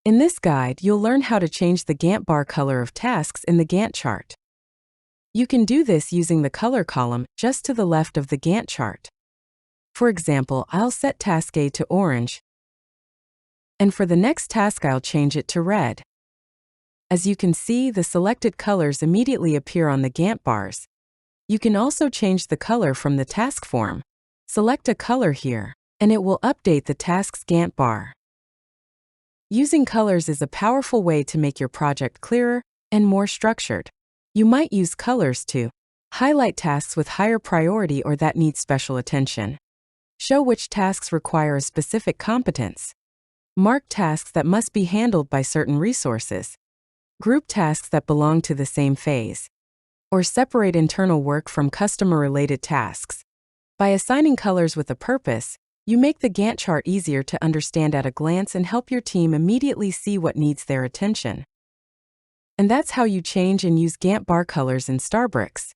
In this guide, you'll learn how to change the Gantt bar color of tasks in the Gantt chart. You can do this using the color column just to the left of the Gantt chart. For example, I'll set task A to orange, and for the next task I'll change it to red. As you can see, the selected colors immediately appear on the Gantt bars. You can also change the color from the task form. Select a color here, and it will update the task's Gantt bar. Using colors is a powerful way to make your project clearer and more structured. You might use colors to highlight tasks with higher priority or that need special attention. Show which tasks require a specific competence. Mark tasks that must be handled by certain resources. Group tasks that belong to the same phase. Or separate internal work from customer-related tasks. By assigning colors with a purpose, you make the Gantt chart easier to understand at a glance and help your team immediately see what needs their attention. And that's how you change and use Gantt bar colors in Starbrix.